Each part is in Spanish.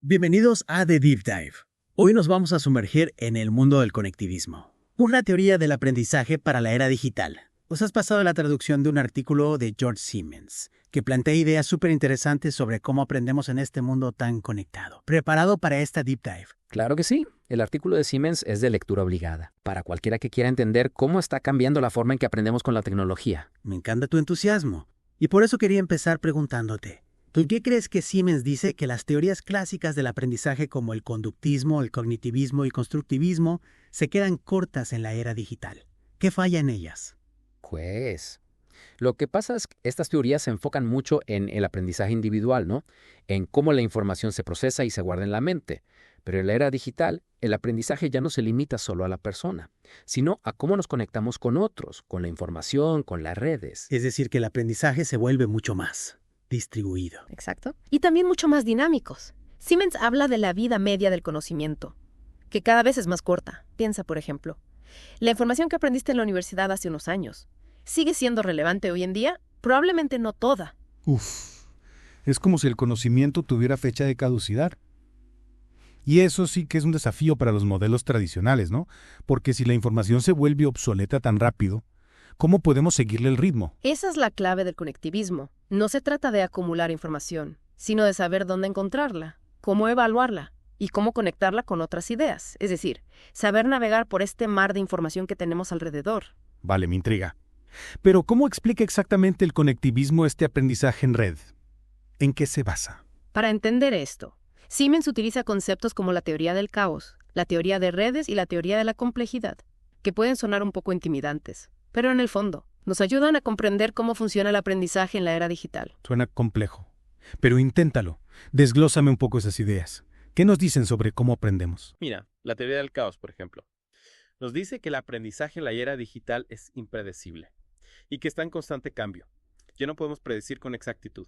Bienvenidos a The Deep Dive. Hoy nos vamos a sumergir en el mundo del conectivismo, una teoría del aprendizaje para la era digital. Os has pasado la traducción de un artículo de George Siemens, que plantea ideas súper interesantes sobre cómo aprendemos en este mundo tan conectado. ¿Preparado para esta Deep Dive? Claro que sí. El artículo de Siemens es de lectura obligada, para cualquiera que quiera entender cómo está cambiando la forma en que aprendemos con la tecnología. Me encanta tu entusiasmo, y por eso quería empezar preguntándote, ¿por qué crees que Siemens dice que las teorías clásicas del aprendizaje como el conductismo, el cognitivismo y constructivismo se quedan cortas en la era digital? ¿Qué falla en ellas? Pues, lo que pasa es que estas teorías se enfocan mucho en el aprendizaje individual, ¿no? En cómo la información se procesa y se guarda en la mente. Pero en la era digital, el aprendizaje ya no se limita solo a la persona, sino a cómo nos conectamos con otros, con la información, con las redes. Es decir, que el aprendizaje se vuelve mucho más distribuido. Exacto. Y también mucho más dinámicos. Siemens habla de la vida media del conocimiento, que cada vez es más corta. Piensa, por ejemplo, la información que aprendiste en la universidad hace unos años, ¿sigue siendo relevante hoy en día? Probablemente no toda. Es como si el conocimiento tuviera fecha de caducidad. Y eso sí que es un desafío para los modelos tradicionales, ¿no? Porque si la información se vuelve obsoleta tan rápido, ¿cómo podemos seguirle el ritmo? Esa es la clave del conectivismo. No se trata de acumular información, sino de saber dónde encontrarla, cómo evaluarla y cómo conectarla con otras ideas. Es decir, saber navegar por este mar de información que tenemos alrededor. Vale, me intriga. Pero ¿cómo explica exactamente el conectivismo este aprendizaje en red? ¿En qué se basa? Para entender esto, Siemens utiliza conceptos como la teoría del caos, la teoría de redes y la teoría de la complejidad, que pueden sonar un poco intimidantes, pero en el fondo nos ayudan a comprender cómo funciona el aprendizaje en la era digital. Suena complejo. Pero inténtalo. Desglósame un poco esas ideas. ¿Qué nos dicen sobre cómo aprendemos? Mira, la teoría del caos, por ejemplo, nos dice que el aprendizaje en la era digital es impredecible y que está en constante cambio. Ya no podemos predecir con exactitud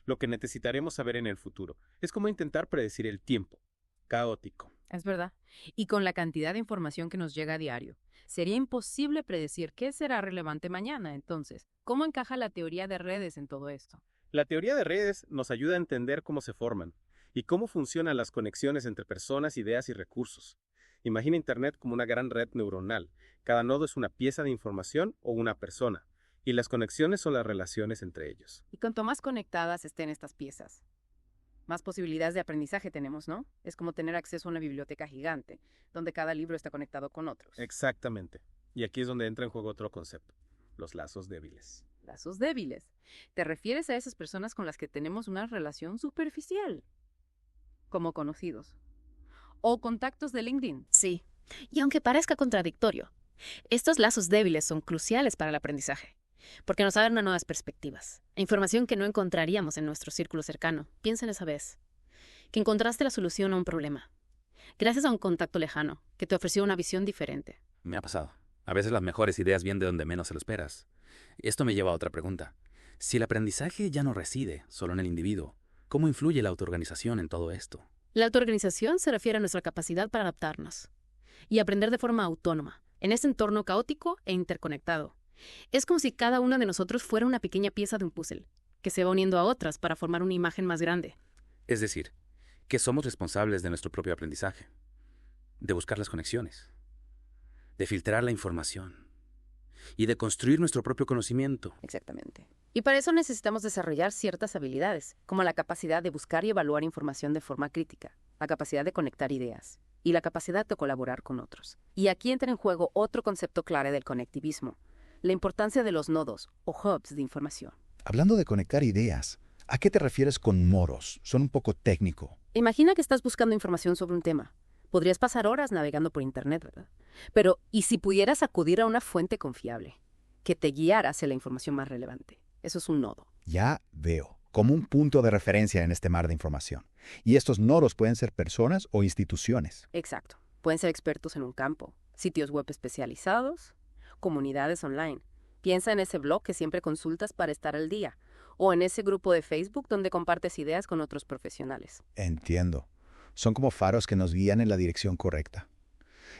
lo que necesitaremos saber en el futuro. Es como intentar predecir el tiempo. Caótico. Es verdad. Y con la cantidad de información que nos llega a diario, sería imposible predecir qué será relevante mañana. Entonces, ¿cómo encaja la teoría de redes en todo esto? La teoría de redes nos ayuda a entender cómo se forman y cómo funcionan las conexiones entre personas, ideas y recursos. Imagina Internet como una gran red neuronal. Cada nodo es una pieza de información o una persona, y las conexiones son las relaciones entre ellos. Y cuanto más conectadas estén estas piezas, más posibilidades de aprendizaje tenemos, ¿no? Es como tener acceso a una biblioteca gigante, donde cada libro está conectado con otros. Exactamente. Y aquí es donde entra en juego otro concepto: los lazos débiles. Lazos débiles. ¿Te refieres a esas personas con las que tenemos una relación superficial? Como conocidos. O contactos de LinkedIn. Sí, y aunque parezca contradictorio, estos lazos débiles son cruciales para el aprendizaje, porque nos abren a nuevas perspectivas, e información que no encontraríamos en nuestro círculo cercano. Piensa en esa vez, que encontraste la solución a un problema, gracias a un contacto lejano, que te ofreció una visión diferente. Me ha pasado. A veces las mejores ideas vienen de donde menos se lo esperas. Esto me lleva a otra pregunta. Si el aprendizaje ya no reside solo en el individuo, ¿cómo influye la autoorganización en todo esto? La autoorganización se refiere a nuestra capacidad para adaptarnos y aprender de forma autónoma, en este entorno caótico e interconectado. Es como si cada uno de nosotros fuera una pequeña pieza de un puzzle, que se va uniendo a otras para formar una imagen más grande. Es decir, que somos responsables de nuestro propio aprendizaje, de buscar las conexiones, de filtrar la información y de construir nuestro propio conocimiento. Exactamente. Y para eso necesitamos desarrollar ciertas habilidades, como la capacidad de buscar y evaluar información de forma crítica, la capacidad de conectar ideas y la capacidad de colaborar con otros. Y aquí entra en juego otro concepto clave del conectivismo: la importancia de los nodos o hubs de información. Hablando de conectar ideas, ¿a qué te refieres con moros? Son un poco técnico. Imagina que estás buscando información sobre un tema. Podrías pasar horas navegando por Internet, ¿verdad? Pero, ¿y si pudieras acudir a una fuente confiable que te guiara hacia la información más relevante? Eso es un nodo. Ya veo, como un punto de referencia en este mar de información. Y estos nodos pueden ser personas o instituciones. Exacto. Pueden ser expertos en un campo, sitios web especializados, comunidades online. Piensa en ese blog que siempre consultas para estar al día, o en ese grupo de Facebook donde compartes ideas con otros profesionales. Entiendo. Son como faros que nos guían en la dirección correcta.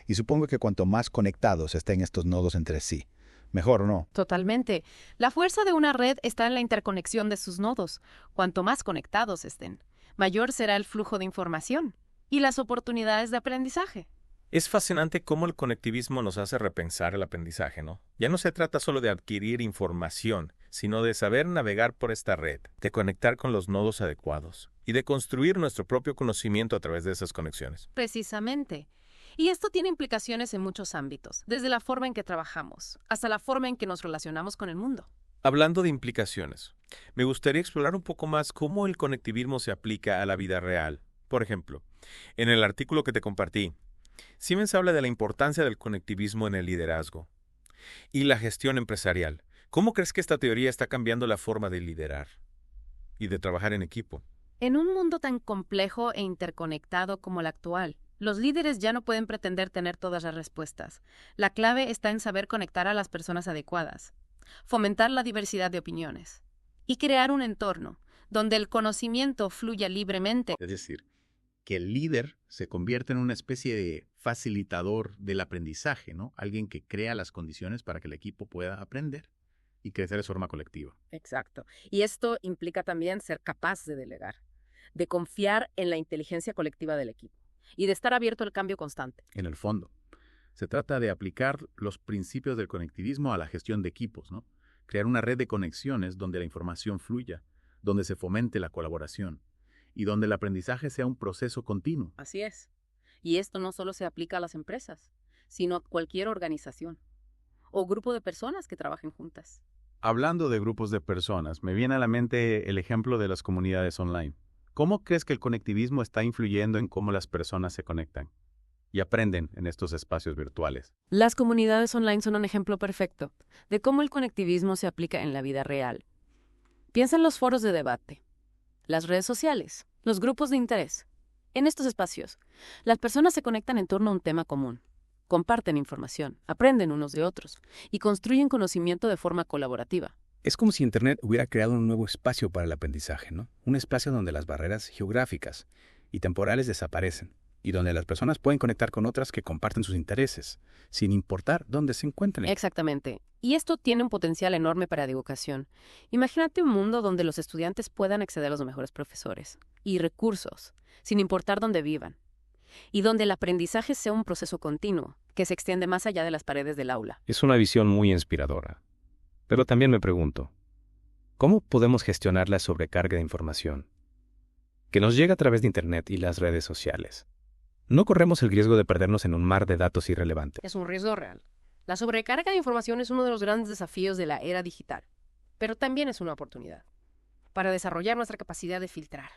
Y supongo que cuanto más conectados estén estos nodos entre sí, mejor, ¿o no? Totalmente. La fuerza de una red está en la interconexión de sus nodos. Cuanto más conectados estén, mayor será el flujo de información y las oportunidades de aprendizaje. Es fascinante cómo el conectivismo nos hace repensar el aprendizaje, ¿no? Ya no se trata solo de adquirir información, sino de saber navegar por esta red, de conectar con los nodos adecuados y de construir nuestro propio conocimiento a través de esas conexiones. Precisamente. Y esto tiene implicaciones en muchos ámbitos, desde la forma en que trabajamos hasta la forma en que nos relacionamos con el mundo. Hablando de implicaciones, me gustaría explorar un poco más cómo el conectivismo se aplica a la vida real. Por ejemplo, en el artículo que te compartí, Siemens habla de la importancia del conectivismo en el liderazgo y la gestión empresarial. ¿Cómo crees que esta teoría está cambiando la forma de liderar y de trabajar en equipo? En un mundo tan complejo e interconectado como el actual, los líderes ya no pueden pretender tener todas las respuestas. La clave está en saber conectar a las personas adecuadas, fomentar la diversidad de opiniones y crear un entorno donde el conocimiento fluya libremente. Es decir, que el líder se convierte en una especie de facilitador del aprendizaje, ¿no? Alguien que crea las condiciones para que el equipo pueda aprender y crecer de forma colectiva. Exacto. Y esto implica también ser capaz de delegar, de confiar en la inteligencia colectiva del equipo y de estar abierto al cambio constante. En el fondo, se trata de aplicar los principios del conectivismo a la gestión de equipos, ¿no? Crear una red de conexiones donde la información fluya, donde se fomente la colaboración y donde el aprendizaje sea un proceso continuo. Así es. Y esto no solo se aplica a las empresas, sino a cualquier organización o grupo de personas que trabajen juntas. Hablando de grupos de personas, me viene a la mente el ejemplo de las comunidades online. ¿Cómo crees que el conectivismo está influyendo en cómo las personas se conectan y aprenden en estos espacios virtuales? Las comunidades online son un ejemplo perfecto de cómo el conectivismo se aplica en la vida real. Piensa en los foros de debate, las redes sociales, los grupos de interés. En estos espacios, las personas se conectan en torno a un tema común, comparten información, aprenden unos de otros y construyen conocimiento de forma colaborativa. Es como si Internet hubiera creado un nuevo espacio para el aprendizaje, ¿no? Un espacio donde las barreras geográficas y temporales desaparecen y donde las personas pueden conectar con otras que comparten sus intereses, sin importar dónde se encuentren. Exactamente. Y esto tiene un potencial enorme para la educación. Imagínate un mundo donde los estudiantes puedan acceder a los mejores profesores y recursos, sin importar dónde vivan, y donde el aprendizaje sea un proceso continuo, que se extiende más allá de las paredes del aula. Es una visión muy inspiradora. Pero también me pregunto, ¿cómo podemos gestionar la sobrecarga de información que nos llega a través de Internet y las redes sociales? ¿No corremos el riesgo de perdernos en un mar de datos irrelevantes? Es un riesgo real. La sobrecarga de información es uno de los grandes desafíos de la era digital, pero también es una oportunidad para desarrollar nuestra capacidad de filtrar,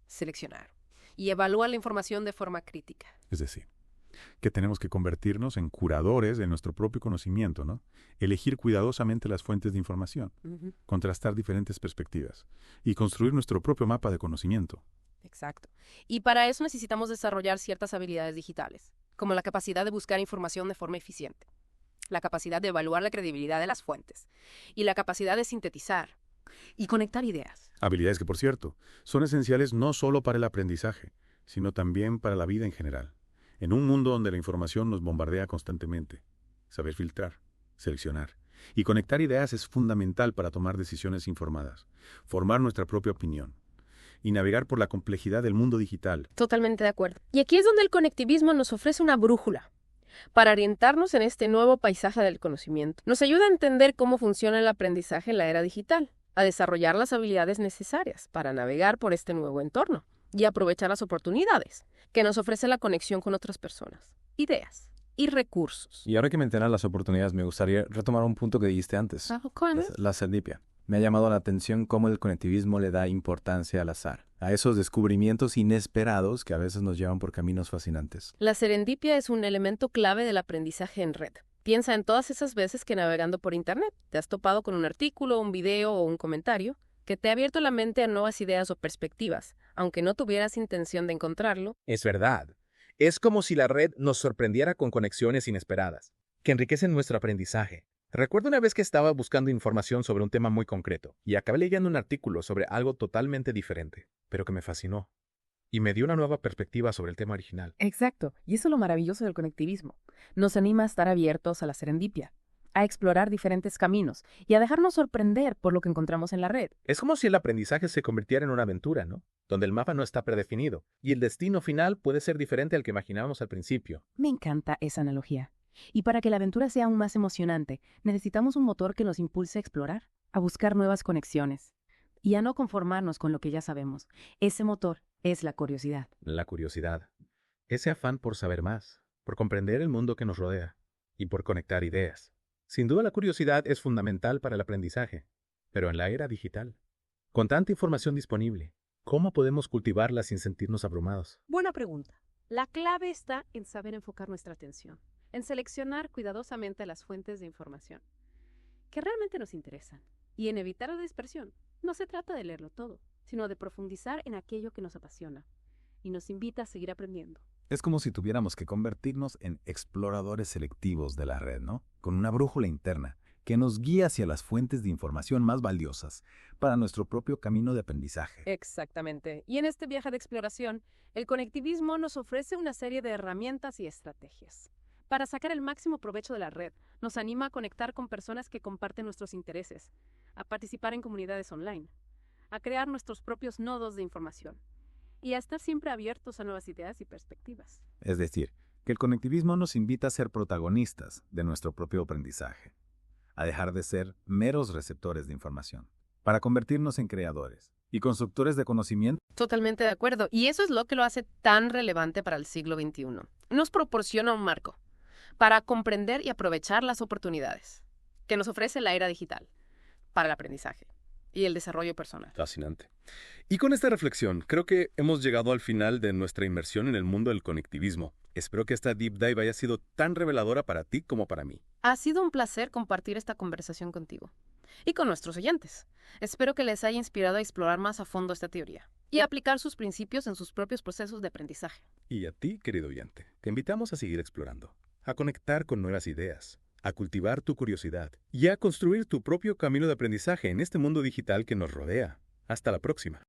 seleccionar y evaluar la información de forma crítica. Es decir, que tenemos que convertirnos en curadores de nuestro propio conocimiento, ¿no? Elegir cuidadosamente las fuentes de información, contrastar diferentes perspectivas y construir nuestro propio mapa de conocimiento. Exacto. Y para eso necesitamos desarrollar ciertas habilidades digitales, como la capacidad de buscar información de forma eficiente, la capacidad de evaluar la credibilidad de las fuentes y la capacidad de sintetizar y conectar ideas. Habilidades que, por cierto, son esenciales no solo para el aprendizaje, sino también para la vida en general. En un mundo donde la información nos bombardea constantemente, saber filtrar, seleccionar y conectar ideas es fundamental para tomar decisiones informadas, formar nuestra propia opinión y navegar por la complejidad del mundo digital. Totalmente de acuerdo. Y aquí es donde el conectivismo nos ofrece una brújula para orientarnos en este nuevo paisaje del conocimiento. Nos ayuda a entender cómo funciona el aprendizaje en la era digital, a desarrollar las habilidades necesarias para navegar por este nuevo entorno y aprovechar las oportunidades que nos ofrece la conexión con otras personas, ideas y recursos. Y ahora que mencionas las oportunidades, me gustaría retomar un punto que dijiste antes. ¿Cuál? La serendipia. Me ha llamado la atención cómo el conectivismo le da importancia al azar, a esos descubrimientos inesperados que a veces nos llevan por caminos fascinantes. La serendipia es un elemento clave del aprendizaje en red. Piensa en todas esas veces que navegando por Internet te has topado con un artículo, un video o un comentario que te ha abierto la mente a nuevas ideas o perspectivas, aunque no tuvieras intención de encontrarlo. Es verdad. Es como si la red nos sorprendiera con conexiones inesperadas, que enriquecen nuestro aprendizaje. Recuerdo una vez que estaba buscando información sobre un tema muy concreto y acabé leyendo un artículo sobre algo totalmente diferente, pero que me fascinó y me dio una nueva perspectiva sobre el tema original. Exacto, y eso es lo maravilloso del conectivismo. Nos anima a estar abiertos a la serendipia, a explorar diferentes caminos y a dejarnos sorprender por lo que encontramos en la red. Es como si el aprendizaje se convirtiera en una aventura, ¿no? Donde el mapa no está predefinido y el destino final puede ser diferente al que imaginábamos al principio. Me encanta esa analogía. Y para que la aventura sea aún más emocionante, necesitamos un motor que nos impulse a explorar, a buscar nuevas conexiones y a no conformarnos con lo que ya sabemos. Ese motor es la curiosidad. La curiosidad. Ese afán por saber más, por comprender el mundo que nos rodea y por conectar ideas. Sin duda la curiosidad es fundamental para el aprendizaje, pero en la era digital, con tanta información disponible, ¿cómo podemos cultivarla sin sentirnos abrumados? Buena pregunta. La clave está en saber enfocar nuestra atención, en seleccionar cuidadosamente las fuentes de información que realmente nos interesan y en evitar la dispersión. No se trata de leerlo todo, sino de profundizar en aquello que nos apasiona y nos invita a seguir aprendiendo. Es como si tuviéramos que convertirnos en exploradores selectivos de la red, ¿no? Con una brújula interna que nos guía hacia las fuentes de información más valiosas para nuestro propio camino de aprendizaje. Exactamente. Y en este viaje de exploración, el conectivismo nos ofrece una serie de herramientas y estrategias. Para sacar el máximo provecho de la red, nos anima a conectar con personas que comparten nuestros intereses, a participar en comunidades online, a crear nuestros propios nodos de información y a estar siempre abiertos a nuevas ideas y perspectivas. Es decir, que el conectivismo nos invita a ser protagonistas de nuestro propio aprendizaje, a dejar de ser meros receptores de información, para convertirnos en creadores y constructores de conocimiento. Totalmente de acuerdo. Y eso es lo que lo hace tan relevante para el siglo XXI. Nos proporciona un marco para comprender y aprovechar las oportunidades que nos ofrece la era digital para el aprendizaje y el desarrollo personal. Fascinante. Y con esta reflexión, creo que hemos llegado al final de nuestra inmersión en el mundo del conectivismo. Espero que esta Deep Dive haya sido tan reveladora para ti como para mí. Ha sido un placer compartir esta conversación contigo y con nuestros oyentes. Espero que les haya inspirado a explorar más a fondo esta teoría y a aplicar sus principios en sus propios procesos de aprendizaje. Y a ti, querido oyente, te invitamos a seguir explorando, a conectar con nuevas ideas, a cultivar tu curiosidad y a construir tu propio camino de aprendizaje en este mundo digital que nos rodea. Hasta la próxima.